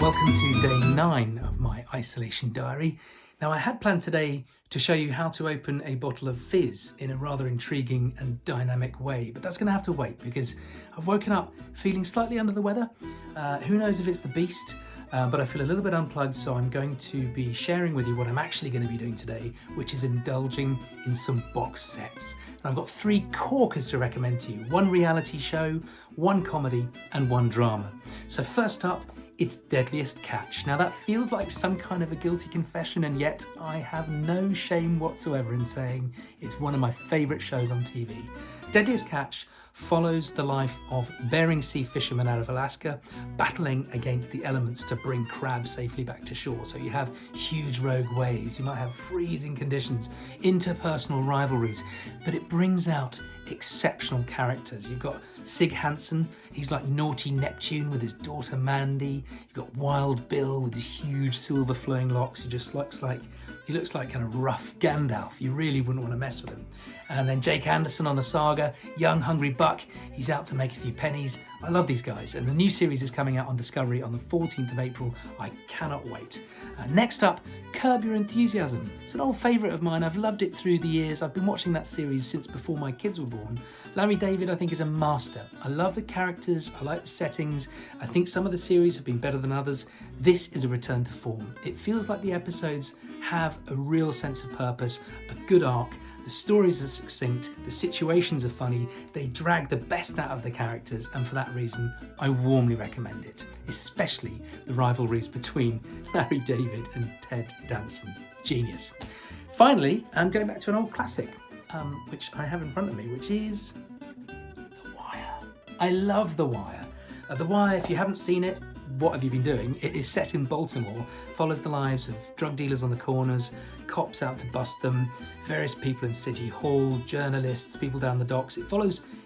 Welcome to day 9 of my isolation diary. Now, I had planned today to show you how to open a bottle of fizz in a rather intriguing and dynamic way, but that's going to have to wait because I've woken up feeling slightly under the weather. Who knows if it's the beast, but I feel a little bit unplugged, so I'm going to be sharing with you what I'm actually going to be doing today, which is indulging in some box sets. And I've got 3 corkers to recommend to you: 1 reality show, 1 comedy, and 1 drama. So first up, it's Deadliest Catch. Now that feels like some kind of a guilty confession, and yet I have no shame whatsoever in saying it's one of my favourite shows on TV. Deadliest Catch follows the life of Bering Sea fishermen out of Alaska battling against the elements to bring crabs safely back to shore. So you have huge rogue waves, you might have freezing conditions, interpersonal rivalries, but it brings out exceptional characters. You've got Sig Hansen, he's like naughty Neptune with his daughter Mandy. You've got Wild Bill with his huge silver flowing locks. He looks like kind of rough Gandalf. You really wouldn't want to mess with him. And then Jake Anderson on the saga, young hungry buck, he's out to make a few pennies. I love these guys, and the new series is coming out on Discovery on the 14th of April. I cannot wait. Next up, Curb Your Enthusiasm. It's an old favourite of mine. I've loved it through the years. I've been watching that series since before my kids were born. Larry David, I think, is a master. I love the characters, I like the settings. I think some of the series have been better than others. This is a return to form. It feels like the episodes have a real sense of purpose, a good arc. The stories are succinct, the situations are funny, they drag the best out of the characters, and for that reason, I warmly recommend it, especially the rivalries between Larry David and Ted Danson. Genius. Finally, I'm going back to an old classic, which I have in front of me, which is The Wire. I love The Wire. The Wire, if you haven't seen it, what have you been doing? It is set in Baltimore, follows the lives of drug dealers on the corners, cops out to bust them, various people in City Hall, journalists, people down the docks.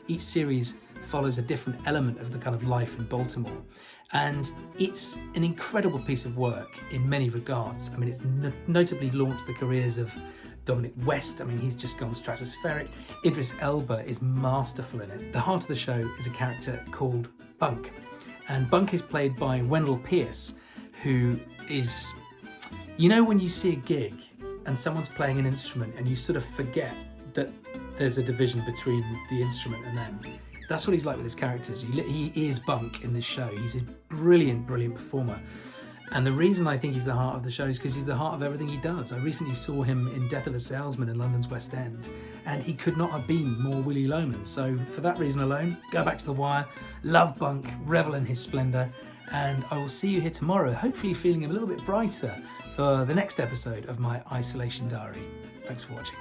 Each series follows a different element of the kind of life in Baltimore. And it's an incredible piece of work in many regards. I mean, it's notably launched the careers of Dominic West. I mean, he's just gone stratospheric. Idris Elba is masterful in it. The heart of the show is a character called Bunk. And Bunk is played by Wendell Pierce, who is, you know, when you see a gig and someone's playing an instrument and you sort of forget that there's a division between the instrument and them. That's what he's like with his characters. He is Bunk in this show. He's a brilliant, brilliant performer. And the reason I think he's the heart of the show is because he's the heart of everything he does. I recently saw him in Death of a Salesman in London's West End, and he could not have been more Willy Loman. So for that reason alone, go back to The Wire, love Bunk, revel in his splendour, and I will see you here tomorrow, hopefully feeling a little bit brighter for the next episode of my isolation diary. Thanks for watching.